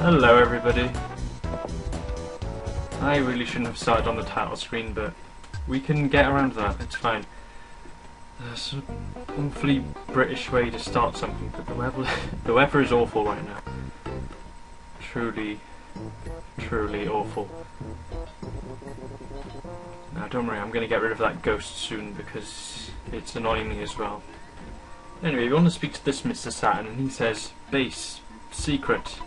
Hello everybody. I really shouldn't have started on the title screen, but we can get around that, it's fine. There's a hopefully British way to start something, but the weather is awful right now. Truly, truly awful. Now don't worry, I'm going to get rid of that ghost soon because it's annoying me as well. Anyway, we want to speak to this Mr. Saturn, and he says, base, secret.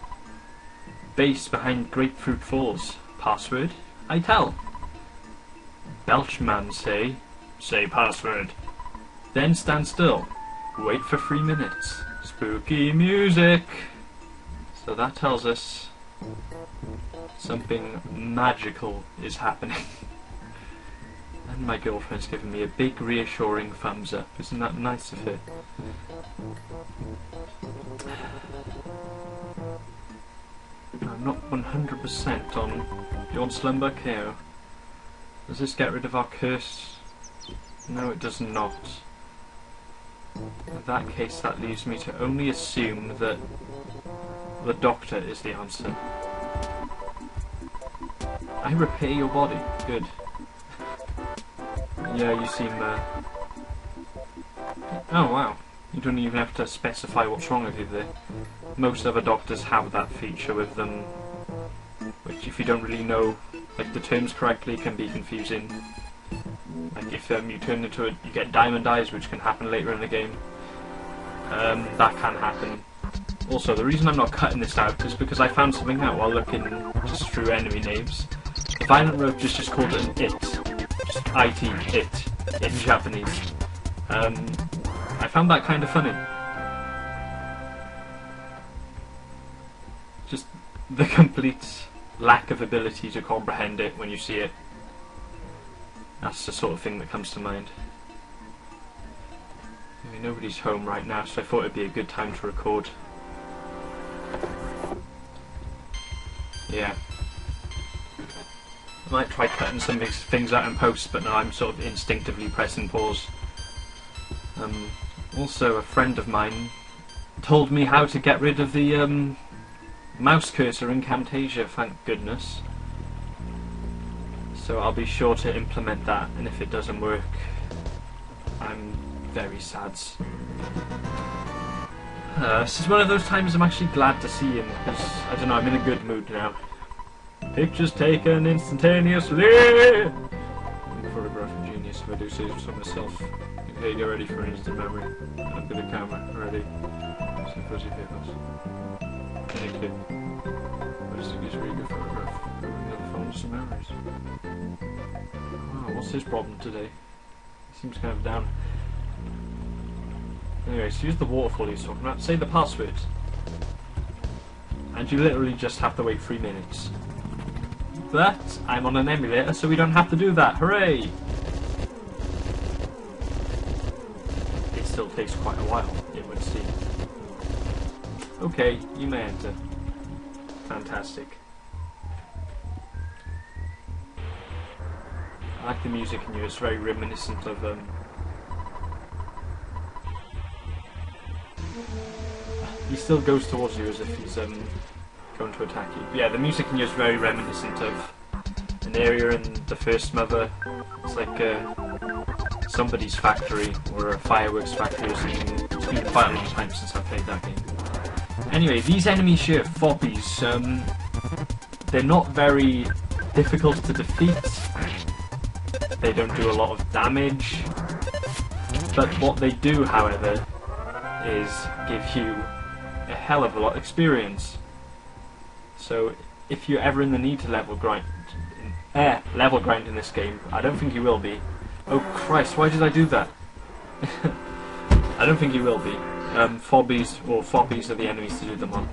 Base behind Grapefruit Falls. Password? I tell. Belch man say password. Then stand still. Wait for 3 minutes. Spooky music. So that tells us something magical is happening. And my girlfriend's giving me a big reassuring thumbs up. Isn't that nice of her? I'm not 100% on your slumber KO. Does this get rid of our curse? No, it does not. In that case, that leaves me to only assume that the doctor is the answer. I repair your body. Good. Yeah, you seem... Oh wow. You don't even have to specify what's wrong with you there. Most other doctors have that feature with them, which if you don't really know like the terms correctly can be confusing. Like if you turn into you get diamond eyes, which can happen later in the game. That can happen. Also, the reason I'm not cutting this out is because I found something out while looking just through enemy names. The Violent Roach just called it an it. Just IT, it, in Japanese. I found that kind of funny. Just the complete lack of ability to comprehend it when you see it. That's the sort of thing that comes to mind. I mean, nobody's home right now, so I thought it'd be a good time to record. Yeah. I might try cutting some things out in post, but now I'm sort of instinctively pressing pause. Also, a friend of mine told me how to get rid of the mouse cursor in Camtasia, thank goodness. So I'll be sure to implement that, and if it doesn't work, I'm very sad. This is one of those times I'm actually glad to see him, because, I don't know, I'm in a good mood now. Pictures taken instantaneously! I'm a photographic genius if I do say so myself. Okay, get ready for instant memory. Look at the camera, ready. Some fuzzy papers. Any clip. What is it? It's a really good photograph. Another phone with some memories. Wow, what's his problem today? He seems kind of down. Anyway, so use the waterfall he's talking about. Say the password. And you literally just have to wait 3 minutes. But I'm on an emulator, so we don't have to do that. Hooray! It still takes quite a while, it would seem. Okay, you may enter. Fantastic. I like the music in here, it's very reminiscent of he still goes towards you as if he's going to attack you. But yeah, the music in here is very reminiscent of an area in the first Mother. It's like somebody's factory or a fireworks factory or something. It's been quite a long time since I've played that game. Anyway, these enemies here, Foppies, they're not very difficult to defeat. They don't do a lot of damage. But what they do, however, is give you a hell of a lot of experience. So if you're ever in the need to level grind in this game, I don't think you will be. Oh Christ, why did I do that? I don't think you will be. Fobbies or Foppies are the enemies to do them on.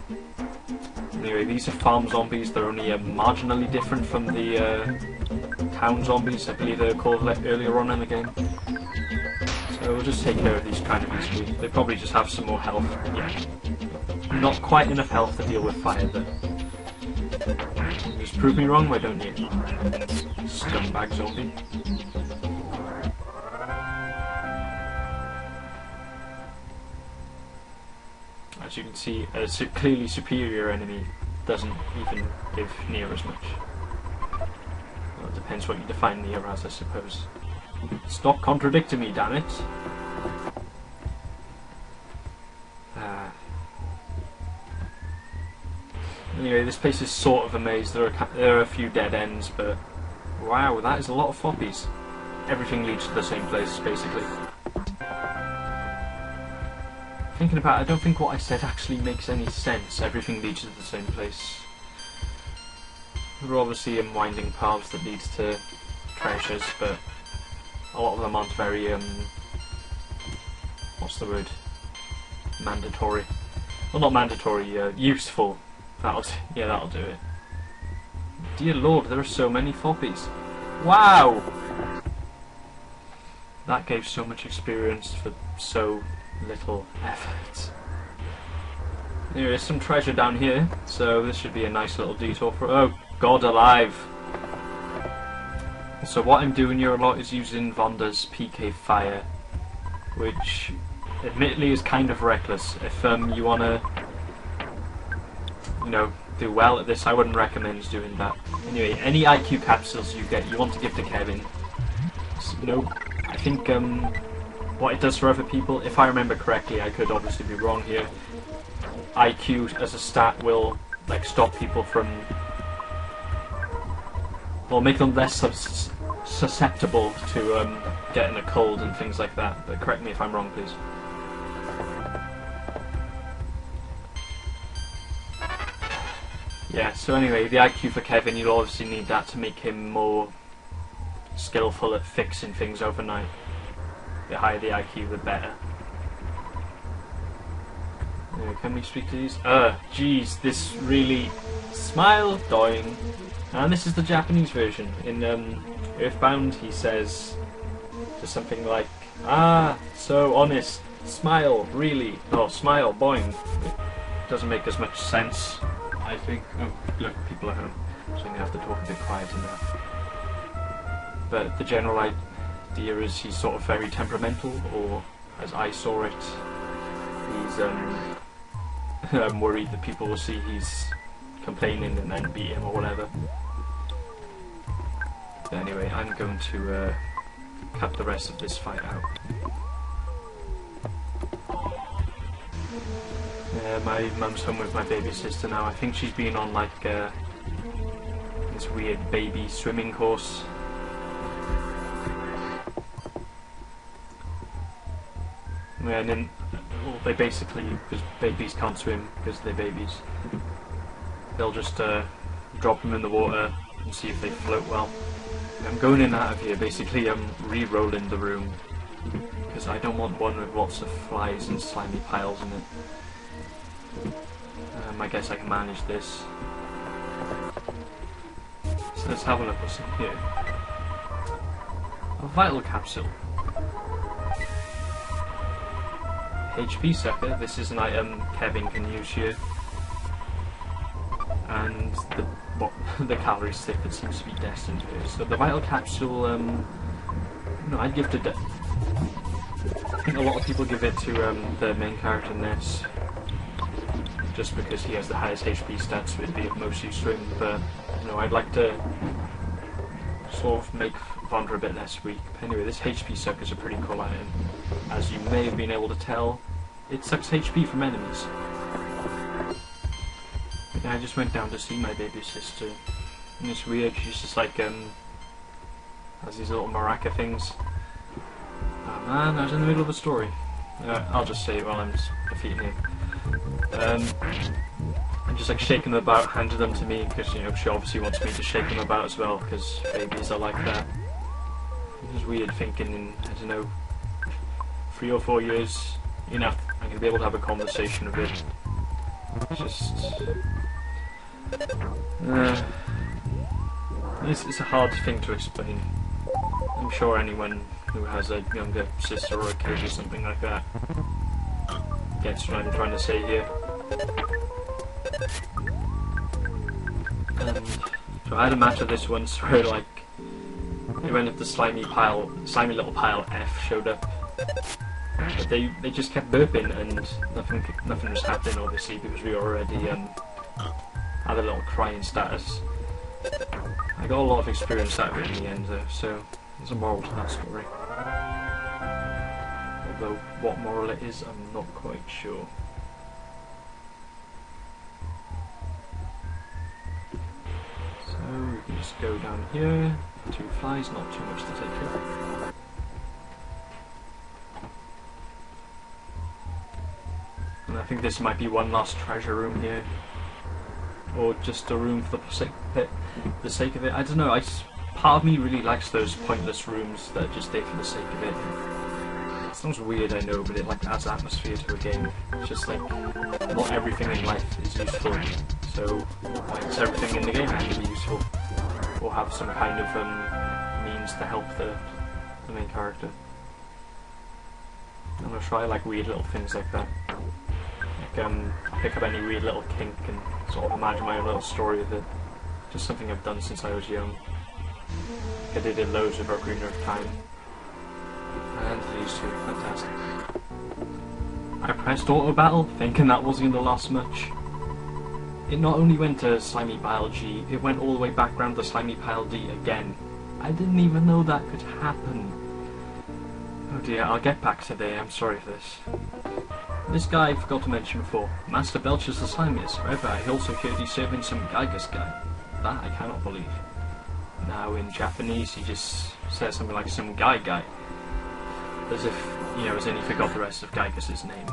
Anyway, these are farm zombies. They're only marginally different from the town zombies, I believe they were called earlier on in the game. So we'll just take care of these kind of easily. They probably just have some more health. Yeah. Not quite enough health to deal with fire, though. Just prove me wrong, why don't you? Scumbag zombie. As you can see, a clearly superior enemy doesn't even give near as much. Well, it depends what you define near as, I suppose. Stop contradicting me, damn it! Anyway, this place is sort of a maze. There are a few dead ends, but wow, that is a lot of floppies. Everything leads to the same place, basically. Thinking about it, I don't think what I said actually makes any sense. Everything leads to the same place. There are obviously winding paths that lead to treasures, but a lot of them aren't very, what's the word? Mandatory. Well, not mandatory, useful. That'll do it. Dear Lord, there are so many floppies. Wow! That gave so much experience for so little effort. Anyway, there's some treasure down here, so this should be a nice little detour for— oh, God alive! So what I'm doing here a lot is using Vonda's PK Fire, which admittedly is kind of reckless. If you wanna, you know, do well at this, I wouldn't recommend doing that. Anyway, any IQ capsules you get, you want to give to Kevin. So, no, I think what it does for other people, if I remember correctly, I could obviously be wrong here, IQ as a stat will like stop people from, well, make them less susceptible to getting a cold and things like that. But correct me if I'm wrong, please. Yeah, so anyway, the IQ for Kevin, you'll obviously need that to make him more skillful at fixing things overnight. The higher the IQ, the better. Anyway, can we speak to these? Geez, this really... Smile, doing. And this is the Japanese version. In Earthbound, he says just something like, ah, so honest, smile, really. Oh, smile, boing. It doesn't make as much sense, I think. Oh, look, people at home, so you have to talk a bit quiet enough. But the general idea is he's sort of very temperamental, or as I saw it, he's I'm worried that people will see he's complaining and then beat him or whatever. But anyway, I'm going to cut the rest of this fight out. My mum's home with my baby sister now. I think she's been on like this weird baby swimming course. And then, well, they basically, because babies can't swim because they're babies, they'll just drop them in the water and see if they float well. I'm going in and out of here, basically I'm re-rolling the room because I don't want one with lots of flies and slimy piles in it. I guess I can manage this. So let's have a look what's in here. A vital capsule. HP sucker, this is an item Kevin can use here. And the calorie stick that seems to be destined here. So the vital capsule, no, I'd give to I think a lot of people give it to the main character Ness, just because he has the highest HP stats, so it'd be of most use to him. But you know, I'd like to sort of make Vonda a bit less weak. Anyway, this HP sucker is a pretty cool item. As you may have been able to tell, it sucks HP from enemies. I just went down to see my baby sister, and it's weird, she's just like, has these little maraca things. Oh man, I was in the middle of a story. I'll just say it while I'm defeating him. I'm just like shaking them about, handed them to me, because you know, she obviously wants me to shake them about as well, because babies are like that. It was weird thinking in, I don't know, 3 or 4 years, you know, I'm going to be able to have a conversation with it. It's just... it's a hard thing to explain. I'm sure anyone who has a younger sister or a kid or something like that gets what I'm trying to say here. So I had a match of this once where like it went up the slimy little pile F showed up, but they just kept burping and nothing was happening, obviously, because we were already at a little crying status. I got a lot of experience out of it in the end though, so there's a moral to that story. Although what moral it is, I'm not quite sure. So we can just go down here. 2 flies, not too much to take care. And I think this might be one last treasure room here. Or just a room for the sake of it. I don't know, part of me really likes those pointless rooms that are just there for the sake of it. It sounds weird, I know, but it like adds atmosphere to a game. It's just like, not everything in life is useful, so why does everything in the game have to be useful? Or have some kind of means to help the main character. I'm gonna try like weird little things like that. Pick up any weird little kink and sort of imagine my own little story with it. Just something I've done since I was young. I did it loads of Ocarina of Time. And these two, fantastic. I pressed auto battle, thinking that wasn't going to last much. It not only went to Slimy Pile G, it went all the way back round to Slimy Pile D again. I didn't even know that could happen. Oh dear, I'll get back today, I'm sorry for this. This guy I forgot to mention before. Master Belch is the slimiest. However, I also heard he's serving some Geigus guy. That I cannot believe. Now in Japanese he just says something like some guy. As if, you know, as in he forgot the rest of Geigus's name.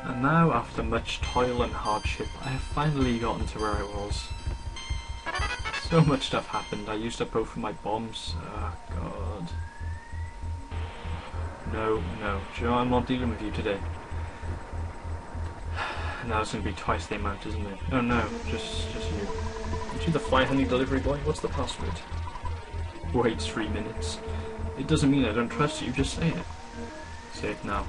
And now, after much toil and hardship, I have finally gotten to where I was. So much stuff happened. I used up both of my bombs. Oh god. No. Do you know I'm not dealing with you today? Now it's going to be twice the amount, isn't it? Oh no, just you. Aren't you the fly honey delivery boy? What's the password? Wait 3 minutes. It doesn't mean I don't trust you, just say it. Say it now.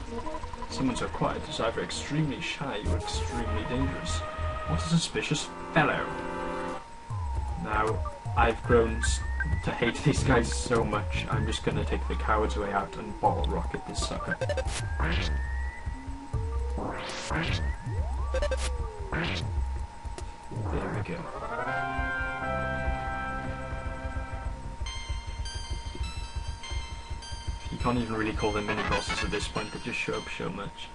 Someone so quiet is either extremely shy or extremely dangerous. What a suspicious fellow. Now, I've grown to hate these guys so much, I'm just gonna take the coward's way out and bottle rocket this sucker. There we go. You can't even really call them mini-bosses at this point, they just show up so much.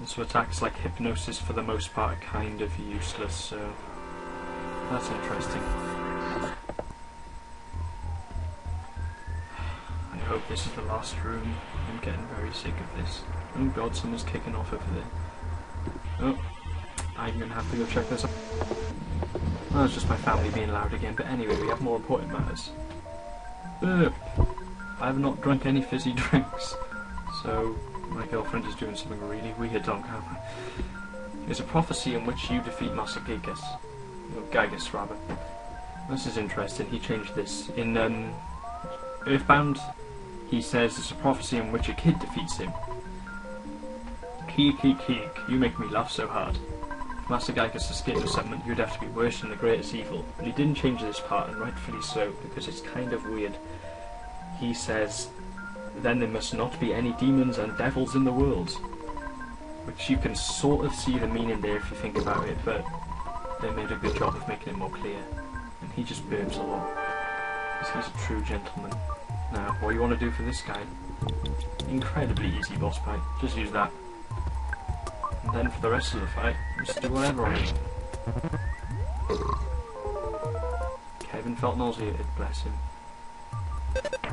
Also attacks like hypnosis for the most part are kind of useless, so that's interesting. I hope this is the last room. I'm getting very sick of this. Oh god, someone's kicking off over there. Oh, I'm gonna have to go check this out. Oh, it's just my family being loud again, but anyway, we have more important matters. Burp! I have not drunk any fizzy drinks, so my girlfriend is doing something really weird on camera. There's a prophecy in which you defeat Master Geigus. Or Geigus, rather. This is interesting, he changed this. In Earthbound, he says it's a prophecy in which a kid defeats him. Keek, you make me laugh so hard. If Master Geigus escaped or something, you'd have to be worse than the greatest evil. But he didn't change this part, and rightfully so, because it's kind of weird. He says, then there must not be any demons and devils in the world. Which you can sort of see the meaning there if you think about it, but they made a good job of making it more clear. And he just burps a lot. Because he's a true gentleman. Now, what you want to do for this guy? Incredibly easy boss fight. Just use that. And then for the rest of the fight, just do whatever on him. Kevin felt nauseated, bless him.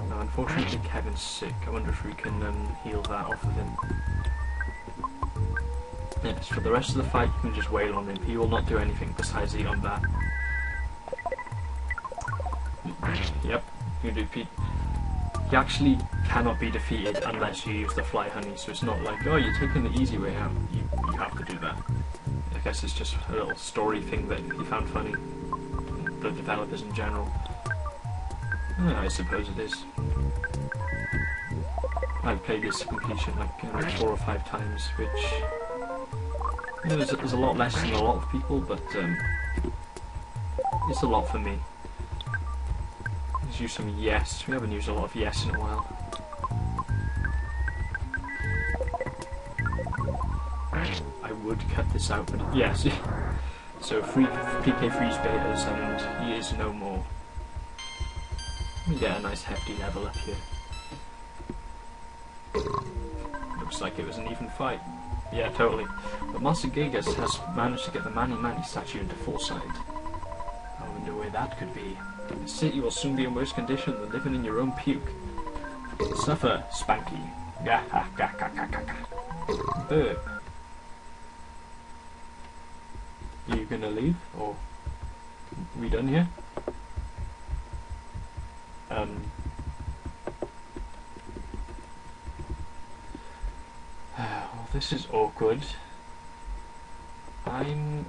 Now, unfortunately, Kevin's sick. I wonder if we can heal that off of him. Yes, for the rest of the fight, you can just wail on him. He will not do anything besides eat on that. Yep, you can defeat. He actually cannot be defeated unless you use the fly honey, so it's not like, oh, you're taking the easy way out. You have to do that. I guess it's just a little story thing that he found funny. The developers in general. Yeah, I suppose it is. I've played this to completion like 4 or 5 times, which you know, there's a lot less than a lot of people, but it's a lot for me. Let's use some yes. We haven't used a lot of yes in a while. I would cut this out, but yes. So PK Freeze betas and he is no more. We get a nice hefty level up here. Looks like it was an even fight. Yeah, totally. But Master Gigas has managed to get the Mani Mani statue into foresight. I wonder where that could be. The city will soon be in worse condition than living in your own puke. Suffer, Spanky. Gah ha gah gah gah gah gah. Burp. You gonna leave, or we done here? Well, this is awkward. I'm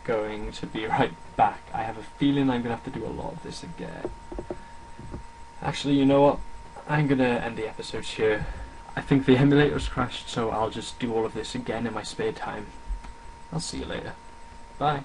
going to be right back. I have a feeling I'm gonna have to do a lot of this again. Actually, you know what? I'm gonna end the episode here. I think the emulator's crashed, so I'll just do all of this again in my spare time. I'll see you later. Bye.